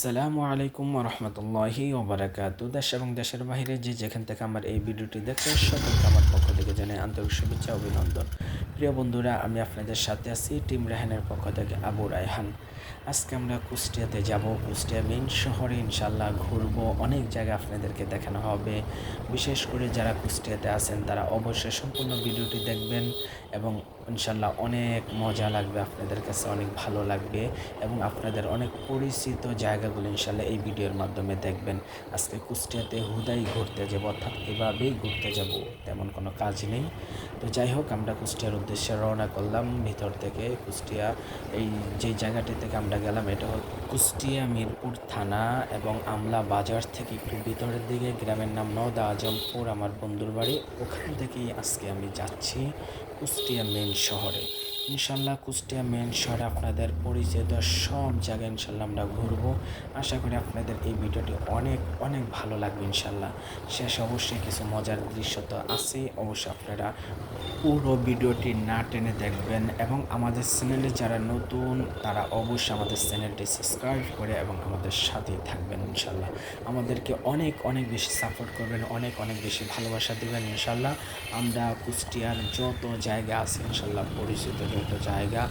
আসসালামু আলাইকুম রহমতুল্লাহি ওবারাকাতু। দেশ এবং দেশের বাইরে যে যেখান থেকে আমার এই ভিডিওটি দেখছেন সকলকে আমার পক্ষ থেকে জানাই আন্তরিক শুভেচ্ছা অভিনন্দন। প্রিয় বন্ধুরা, আমি আপনাদের সাথে আছি টিম রায়হানের পক্ষ থেকে আবু রায়হান। আজকে আমরা কুষ্টিয়াতে যাব। কুষ্টিয়া মেইন শহরে ইনশাল্লাহ ঘুরবো, অনেক জায়গা আপনাদেরকে দেখানো হবে। বিশেষ করে যারা কুষ্টিয়াতে আছেন তারা অবশ্যই সম্পূর্ণ ভিডিওটি দেখবেন এবং ইনশাল্লাহ অনেক মজা লাগবে, আপনাদের কাছে অনেক ভালো লাগবে এবং আপনাদের অনেক পরিচিত জায়গাগুলো ইনশাল্লাহ এই ভিডিওর মাধ্যমে দেখবেন। আজকে কুষ্টিয়াতে হুদাই ঘুরতে যাব, অর্থাৎ এভাবেই ঘুরতে যাব, তেমন কোনো কাজ নেই। তো যাই হোক, আমরা কুষ্টিয়ার উদ্দেশ্যে রওনা করলাম ভিতর থেকে। কুষ্টিয়া এই যে জায়গাটি থেকে আমরা গেলাম এটা হল কুষ্টিয়া মিরপুর থানা এবং আমলা বাজার থেকে একটু ভিতরের দিকে, গ্রামের নাম নওদা আজমপুর, আমার বন্ধুর বাড়ি। ওখান থেকেই আজকে আমি যাচ্ছি কুষ্টিয়া মেন শহরে। ইনশাল্লাহ কুষ্টিয়া মেন শহরে আপনাদের পরিচিত সব জায়গায় ইনশাল্লাহ আমরা ঘুরবো। আশা করি আপনাদের এই ভিডিওটি অনেক অনেক ভালো লাগবে ইনশাল্লাহ। শেষ অবশ্যই কিছু মজার দৃশ্য তো আছে, অবশ্যই আপনারা পুরো ভিডিওটি না টেনে দেখবেন এবং আমাদের চ্যানেলে যারা নতুন তারা অবশ্যই আমাদের চ্যানেলটি সাবস্ক্রাইব করে এবং আমাদের সাথেই থাকবেন ইনশাল্লাহ। আমাদেরকে অনেক অনেক বেশি সাপোর্ট করবেন, অনেক অনেক বেশি ভালোবাসা দেবেন ইনশাল্লাহ। আমরা কুষ্টিয়ার যত জায়গা আছে ইনশাল্লাহ, পরিচিত যত জায়গা,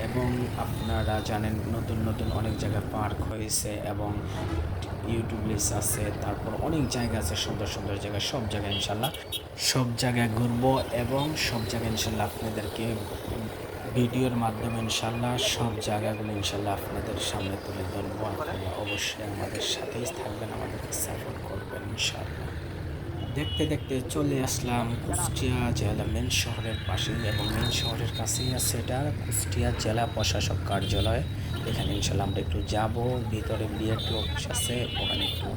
এবং আপনারা জানেন নতুন নতুন অনেক জায়গায় পার্ক হয়েছে এবং ইউটিউব লিস্ট আছে, তারপর অনেক জায়গা আছে, সুন্দর সুন্দর জায়গা, সব জায়গায় ইনশাল্লাহ সব জায়গায় ঘুরবো এবং সব জায়গায় ইনশাল্লাহ আপনাদেরকে ভিডিওর মাধ্যমে ইনশাল্লাহ সব জায়গাগুলো ইনশাল্লাহ আপনাদের সামনে তুলে ধরবো। আপনারা অবশ্যই আমাদের সাথেই থাকবেন, আমাদেরকে সাপোর্ট করবেন ইনশাল্লাহ। দেখতে দেখতে চলে আসলাম কুষ্টিয়া জেলা মেন শহরের পাশে এবং মেন শহরের কাছেই আছে এটা কুষ্টিয়া জেলা প্রশাসক কার্যালয়। এখানে ইনশাল্লাহ আমরা একটু যাব, ভিতরে বিআরটি অফিস আছে, ওখানে একটু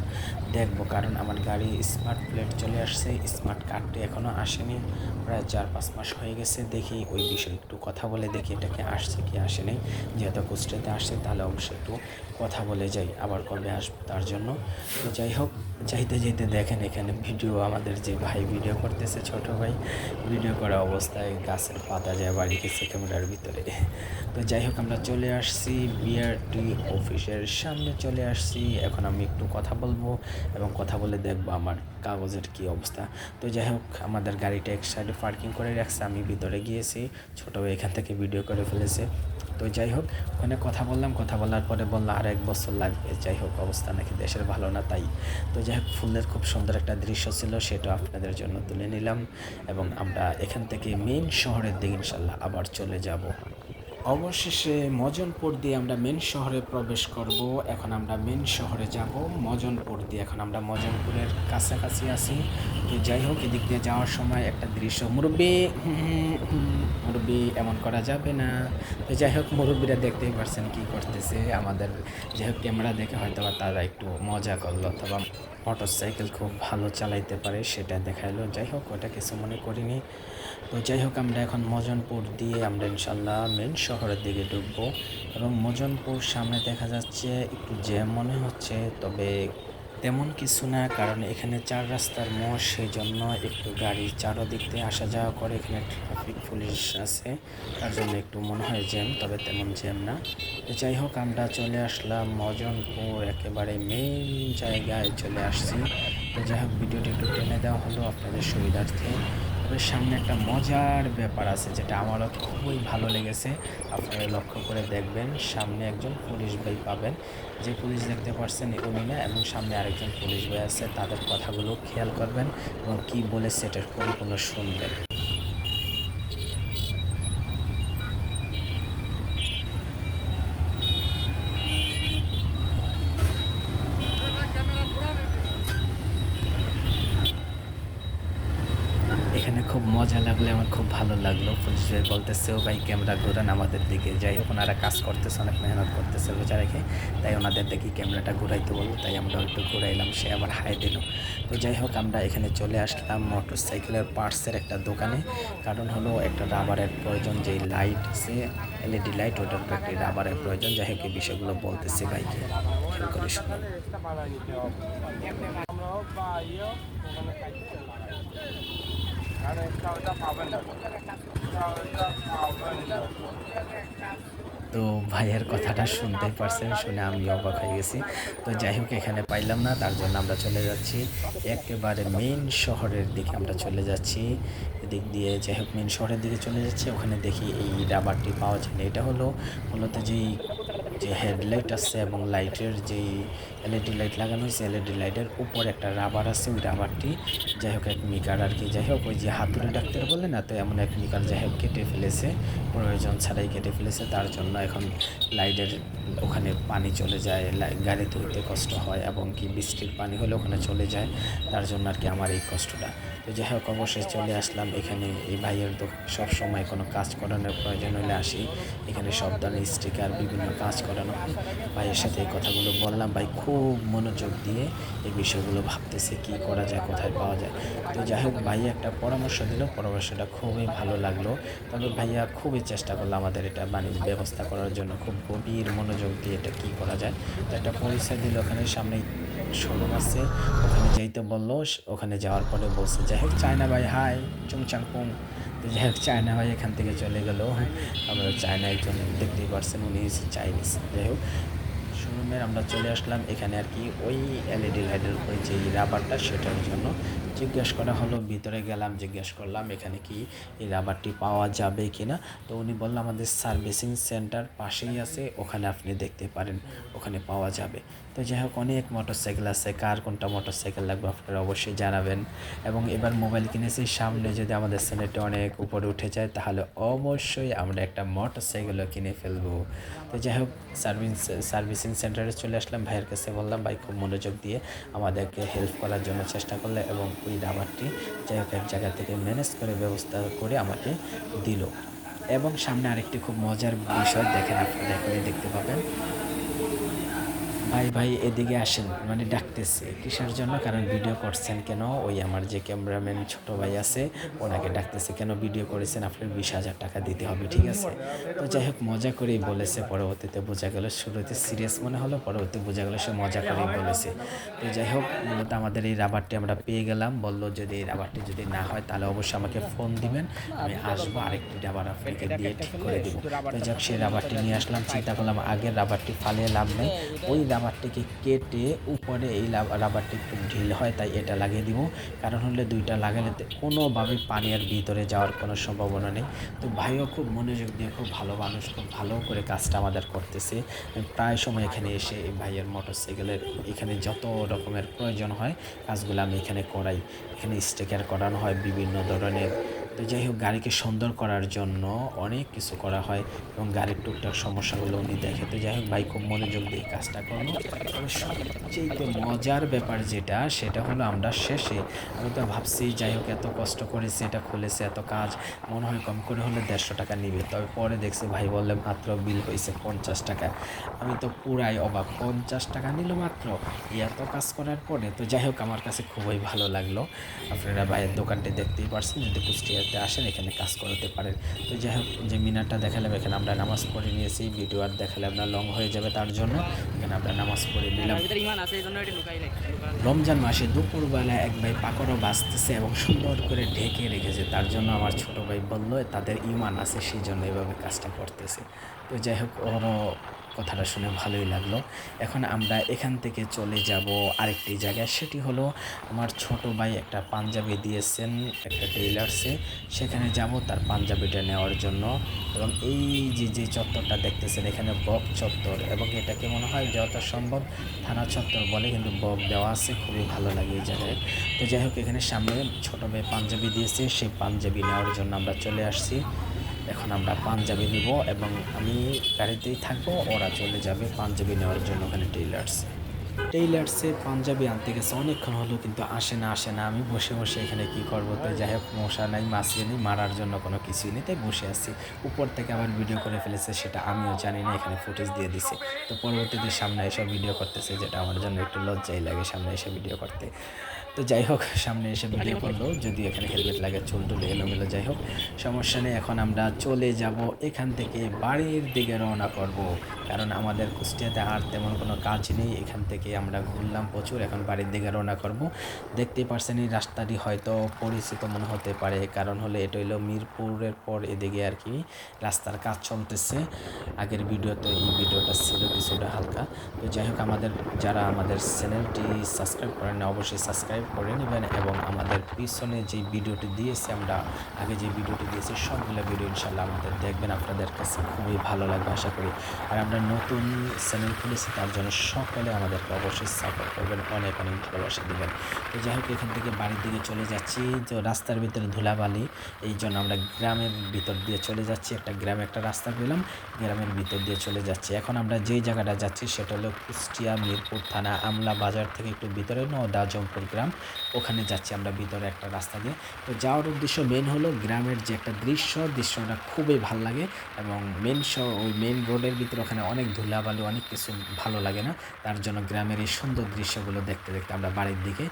দেখবো, কারণ আমার গাড়ি স্মার্ট প্লেট চলে আসছে, স্মার্ট কার্ডটি এখনও আসেনি, প্রায় 4-5 মাস হয়ে গেছে। দেখি ওই বিষয়ে একটু কথা বলে দেখি এটাকে আসছে কি আসেনি। যেহেতু কুষ্টিয়াতে আসছে তাহলে অবশ্যই একটু কথা বলে যাই, আবার কবে আসবো তার জন্য। তো যাই হোক, যাইতে যাইতে দেখেন এখানে ভিডিও, আমাদের যে ভাই ভিডিও করতেছে, ছোট ভাই ভিডিও করা অবস্থায় গাছের পাতা যায় বাড়ি গেছে ক্যামেরার ভিতরে। তো যাই হোক, আমরা চলে আসছি বিআরটি অফিসের সামনে চলে আসছি। এখন আমি একটু কথা বলবো এবং কথা বলে দেখবো আমার কাগজের কি অবস্থা। তো যাই হোক, আমাদের গাড়িটা এক সাইডে পার্কিং করে রাখছে, আমি ভিতরে গিয়েছি, ছোটো ভাই এখান থেকে ভিডিও করে ফেলেছে। তো যাই হোক, ওখানে কথা বললাম, কথা বলার পরে বললো আর 1 বছর লাগবে। যাই হোক, অবস্থা নাকি দেশের ভালো না তাই। তো যাই হোক, ফুলের খুব সুন্দর একটা দৃশ্য ছিল, সেটা আপনাদের জন্য তুলে নিলাম এবং আমরা এখান থেকে মেন শহরের দিকে ইনশাল্লাহ আবার চলে যাব। অবশেষে মজনপুর দিয়ে আমরা মেন শহরে প্রবেশ করব। এখন আমরা মেন শহরে যাব মজনপুর দিয়ে। এখন আমরা মজনপুরের কাছাকাছি আছি। তো যাই হোক, এদিক দিয়ে যাওয়ার সময় একটা দৃশ্য, মুরব্বি মুরব্বি এমন করা যাবে না। তো যাই হোক, মুরব্বিরা দেখতেই পারছেন কি করতেছে আমাদের। যাই হোক, ক্যামেরা দেখে হয়তো বা তারা একটু মজা করলো, অথবা মোটর সাইকেল খুব ভালো চালাইতে পারে সেটা দেখাইলো। যাই হোক, ওটা কিছু মনে করিনি। তো যাই হোক, আমরা এখন মজনপুর দিয়ে আমরা ইনশাল্লাহ মেন শহরের দিকে ঢুকবো এবং মজনপুর সামনে দেখা যাচ্ছে একটু জ্যাম মনে হচ্ছে, তবে তেমন কিছু না, কারণ এখানে 4 রাস্তার মোড়, সেই জন্য একটু গাড়ি চারোদিক দিয়ে আসা যাওয়া করে, এখানে ট্রাফিক পুলিশ আছে, তার জন্য একটু মনে হয় জ্যাম, তবে তেমন জ্যাম না। তো যাই হোক, আমরা চলে আসলাম মজনপুর, একেবারে মেন জায়গায় চলে আসছি। তো যাই হোক, ভিডিওটি একটু টেনে দেওয়া হলো আপনাদের সুবিধার্থে। তবে সামনে একটা মজার ব্যাপার আছে যেটা আমারও খুবই ভালো লেগেছে, আপনারা লক্ষ্য করে দেখবেন। সামনে একজন পুলিশ ভাই পাবেন, যে পুলিশ দেখতে পাচ্ছেন উনি না, এবং সামনে আরেকজন পুলিশ ভাই আছে, তাদের কথাগুলো খেয়াল করবেন এবং কি বলেছে এটার পরিপূর্ণ শুনবেন। এখানে খুব মজা লাগলো, আমার খুব ভালো লাগলো। পুলিশ ভাই বলতেছে ও ভাই ক্যামেরা ঘোরান আমাদের দিকে। যাই হোক, ওনারা কাজ করতেছে, অনেক মেহনত করতেছে রোজা রেখে, তাই ওনাদের দেখি ক্যামেরাটা ঘুরাইতে বললো, তাই আমরা একটু ঘুরাইলাম, সে আবার হাই দিল। তো যাই হোক, আমরা এখানে চলে আসলাম মোটর সাইকেলের পার্টসের একটা দোকানে, কারণ হলো একটা রাবারের প্রয়োজন, যেই লাইট আছে এলইডি লাইট, ওটার উপর একটি রাবারের প্রয়োজন। যাই হোক, এই বিষয়গুলো বলতেছে ভাইকে, খেয়াল করে শুনুন। তো তো ভাইয়ের কথাটা শুনতেই পারছেন, শুনে আমি অবাক হয়ে গেছি। তো যাই হোক এখানে পাইলাম না, তার জন্য আমরা চলে যাচ্ছি একেবারে মেইন শহরের দিকে আমরা চলে যাচ্ছি। এদিক দিয়ে যাই হোক মেইন শহরের দিকে চলে যাচ্ছি, ওখানে দেখি এই রাবারটি পাওয়া যায় না। এটা হলো মূলত যে হেডলাইট আছে এবং লাইটের যেই এলইডি লাইট লাগানো হয়েছে, এলইডি লাইটের উপরে একটা রাবার আছে, ওই রাবারটি যাই হোক এক মিকার আর কি, যাই হোক ওই যে হাতুড়ি ডাক্তার বলে না, তো এমন এক মিকার যাই হোক কেটে ফেলেছে, প্রয়োজন ছাড়াই কেটে ফেলেছে। তার জন্য এখন লাইটের ওখানে পানি চলে যায়, গাড়ি ধুইতে কষ্ট হয় এবং কি বৃষ্টির পানি হলে ওখানে চলে যায়, তার জন্য আর কি আমার এই কষ্টটা। তো যাই হোক অবশ্যই চলে আসলাম এখানে। এই ভাইয়ের সব সময় কোনো কাজ করানোর প্রয়োজন হলে আসি, এখানে সব ধরনের স্টিকার বিভিন্ন কাজ করানো হয়। ভাইয়ের সাথে এই কথাগুলো বললাম, ভাই খুব মনোযোগ দিয়ে এই বিষয়গুলো ভাবতেছে কি করা যায়, কোথায় পাওয়া যায়। তো যাই হোক ভাইয়া একটা পরামর্শ দিল, পরামর্শটা খুবই ভালো লাগলো। তবে ভাইয়া খুবই চেষ্টা করলো আমাদের এটা বাণিজ্য ব্যবস্থা করার জন্য, খুব গভীর মনোযোগ দিয়ে এটা কি করা যায়। তো একটা পরিচয় দিল, ওখানে সামনেই শোরুম আছে, ওখানে যাইতে বললো। ওখানে যাওয়ার পরে বলছে যাই হোক চায়না ভাই হাই চুং চাং পুং। তো যাই হোক চায়না ভাই এখান থেকে চলে গেল। আমরা চায়না একজন দেখতেই পারছেন, উনি চাইনিজ। যাই হোক শোরুমের আমরা চলে আসলাম এখানে আর কি ওই এলইডি লাইটের উপরে যে রাবারটা সেটার জন্য জিজ্ঞেস করা হলো। ভিতরে গেলাম, জিজ্ঞেস করলাম এখানে কি এই রাবারটি পাওয়া যাবে কিনা। তো উনি বললো আমাদের সার্ভিসিং সেন্টার পাশেই আছে, ওখানে আপনি দেখতে পারেন, ওখানে পাওয়া যাবে। তো যাই হোক অনেক মোটরসাইকেল আছে, কার কোনটা মোটরসাইকেল লাগবে আপনারা অবশ্যই জানাবেন। এবং এবার মোবাইল কিনেছি, সামনে যদি আমাদের চ্যানেলটি অনেক উপরে উঠে যায় তাহলে অবশ্যই আমরা একটা মোটরসাইকেলও কিনে ফেলবো। তো যাই হোক সার্ভিসিং সেন্টারে চলে আসলাম, ভাইয়ের কাছে বললাম, ভাই খুব মনোযোগ দিয়ে আমাদেরকে হেল্প করার জন্য চেষ্টা করলে এবং ওই রাবারটি যাই হোক এক জায়গা থেকে ম্যানেজ করে ব্যবস্থা করে আমাকে দিল। এবং সামনে আরেকটি খুব মজার বিষয় দেখেন, আপনারা এখনই দেখতে পাবেন। ভাই ভাই এদিকে আসেন, মানে ডাকতেছে কিসের জন্য, কারণ ভিডিও করছেন কেন, ওই আমার যে ক্যামেরাম্যান ছোট ভাই আছে ওনাকে ডাকতেছে, কেন ভিডিও করেছেন আপনার 20,000 টাকা দিতে হবে, ঠিক আছে। তো যাই হোক মজা করেই বলেছে, পরবর্তীতে বোঝা গেল, শুরুতে সিরিয়াস মনে হলো, পরবর্তী বোঝা গেল সে মজা করেই বলেছে। তো যাই হোক মূলত আমাদের এই রাবারটি আমরা পেয়ে গেলাম, বললো যদি এই রাবারটি যদি না হয় তাহলে অবশ্যই আমাকে ফোন দিবেন, আমি আসবো আরেকটি রাবার আপনাকে দিয়ে ঠিক করে দেবো। তো যাক সেই রাবারটি নিয়ে আসলাম, চিন্তা করলাম আগের রাবারটি ফালিয়ে লাভ নেই, ওই রাবারটিকে কেটে উপরে এই রাবারটি একটু ঢিল হয় তাই এটা লাগিয়ে দিব, কারণ হলে দুইটা লাগালে কোনোভাবেই পানি আর ভিতরে যাওয়ার কোনো সম্ভাবনা নেই। তো ভাইও খুব মনোযোগ দিয়ে, খুব ভালো মানুষ, খুব ভালো করে কাজটা আমাদের করতেছে। প্রায় সময় এখানে এসে এই ভাইয়ের মোটরসাইকেলের এখানে যত রকমের প্রয়োজন হয় কাজগুলো আমি এখানে করাই। এখানে স্টিকার করানো হয় বিভিন্ন ধরনের। তো যাই হোক গাড়িকে সুন্দর করার জন্য অনেক কিছু করা হয় এবং গাড়ির টুকটাক সমস্যাগুলো উনি দেখে। তো যাই হোক ভাই খুব মনোযোগ দিয়ে কাজটা করলো। তবে সবচেয়ে মজার ব্যাপার যেটা, সেটা হলো আমরা শেষে, আমি তো ভাবছি যাই হোক এত কষ্ট করেছে, এটা খুলেছে, এত কাজ, মনে হয় কম করে হলে 150 টাকা নিবে। তবে পরে দেখছি ভাই বললে মাত্র বিল হয়েছে 50 টাকা। আমি তো পুরাই অবাক, 50 টাকা নিল মাত্র এত কাজ করার পরে। তো যাই হোক আমার কাছে খুবই ভালো লাগলো। আপনারা ভাইয়ের দোকানটি দেখতেই পারছেন, যদি কুষ্টিয়াতে আসেন এখানে কাজ করাতে পারেন। তো যাই হোক যে মিনারটা দেখালাম, এখানে আমরা নামাজ পড়ে নিয়েছি, ভিডিও আর দেখালে আপনার লং হয়ে যাবে, তার জন্য এখানে আমরা নামাজ পড়ে নিলাম। রমজান মাসে দুপুরবেলা এক ভাই পাকড়ও বাঁচতেছে এবং সুন্দর করে ঢেকে রেখেছে, তার জন্য আমার ছোট ভাই বলল তাদের ইমান আছে, সেই জন্য এভাবে কাজটা করতেছে। তো যাই হোক ওরও কথাটা শুনে ভালোই লাগলো। এখন আমরা এখান থেকে চলে যাব আরেকটি জায়গায়, সেটি হলো আমার ছোট ভাই একটা পাঞ্জাবি দিয়েছেন একটা টেইলার্সে, সেখানে যাব তার পাঞ্জাবিটা নেওয়ার জন্য। এবং এই যে চত্বরটা দেখতেছেন এখানে বক চত্বর, এবং এটাকে মনে হয় যত সম্ভব থানা চত্বর বলে, কিন্তু বক দেওয়া আছে, খুবই ভালো লাগে এই জায়গায়। তো যাই হোক এখানে সামনে ছোট ভাই পাঞ্জাবি দিয়েছে, সেই পাঞ্জাবি নেওয়ার জন্য আমরা চলে আসছি। এখন আমরা পাঞ্জাবি নিব এবং আমি গাড়িতেই থাকবো, ওরা চলে যাবে পাঞ্জাবি নেওয়ার জন্য ওখানে টেইলার্সে পাঞ্জাবি আনতে গেছে অনেকক্ষণ হলো, কিন্তু আসে না। আমি বসে এখানে কি করবো। তো যাই হোক মশা নাই, মাছিয়ে নেই, মারার জন্য কোনো কিছুই নেই, তাই বসে আছি। উপর থেকে আবার ভিডিও করে ফেলেছে, সেটা আমিও জানি না, এখানে ফুটেজ দিয়ে দিছে। তো পরবর্তীতে সামনে এসে ভিডিও করতেছে, যেটা আমার জন্য একটু লজ্জাই লাগে সামনে এসে ভিডিও করতে। তো যাই হোক সামনে এসে ভিডিও করলো, যদিও এখানে হেলমেট লাগে, চুল টুল এলোমেলো, যাই হোক সমস্যা নেই। এখন আমরা চলে যাব এখান থেকে বাড়ির দিকে রওনা করব, কারণ আমাদের কুষ্টিয়াতে আর তেমন কোনো কাজ নেই। এখান থেকে আমরা ঘুরলাম প্রচুর, এখন বাড়ির দিকে রওনা করব। দেখতেই পারছেন এই রাস্তাটি হয়তো পরিচিত মনে হতে পারে, কারণ হলো এটা হলো মিরপুরের পর এদিকে আর কি রাস্তার কাজ চলতেছে। আগের ভিডিওতে এই ভিডিওটা ছিল কিছুটা হালকা। তো যাই হোক আমাদের যারা আমাদের চ্যানেলটি সাবস্ক্রাইব করেন অবশ্যই সাবস্ক্রাইব করে নেবেন, এবং আমাদের পিছনে যে ভিডিওটি দিয়েছি, আমরা আগে যে ভিডিওটি দিয়েছি সবগুলো ভিডিও ইনশাল্লাহ আমাদের দেখবেন, আপনাদের কাছে খুবই ভালো লাগবে আশা করি। আর আমরা নতুন চ্যানেল খুলেছি, তার জন্য সকলে আমাদেরকে অবশ্যই সাপোর্ট করবেন, অনেক অনেক ভালোবাসা দেবেন। তো যাই হোক এখান থেকে বাড়ির দিকে চলে যাচ্ছি। তো রাস্তার ভিতরে ধুলাবালি, এই জন্য আমরা গ্রামের ভিতর দিয়ে চলে যাচ্ছি। একটা গ্রামে একটা রাস্তা পেলাম, গ্রামের ভিতর দিয়ে চলে যাচ্ছি। এখন আমরা যেই জায়গাটা যাচ্ছি সেটা হলো কুষ্টিয়া মিরপুর থানা আমলা বাজার থেকে একটু ভিতরে ডাজমপুর গ্রাম, ওখানে যাচ্ছি আমরা ভিতরে একটা রাস্তা দিয়ে। তো যাওয়ার উদ্দেশ্য মেন হলো গ্রামের যে একটা দৃশ্যটা খুবই ভালো লাগে, এবং ওই মেন রোডের ভিতরে ওখানে অনেক ধুলাবালি, অনেক কিছু ভালো লাগে না, তার জন্য গ্রামের এই সুন্দর দৃশ্যগুলো দেখতে দেখতে আমরা বাড়ির দিকে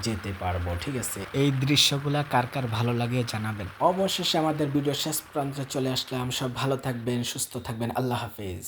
যেতে পারবো। ঠিক আছে, এই দৃশ্যগুলো কার কার ভালো লাগে জানাবেন। অবশেষে আমাদের ভিডিও শেষ প্রান্তে চলে আসলাম। সব ভালো থাকবেন, সুস্থ থাকবেন, আল্লাহ হাফেজ।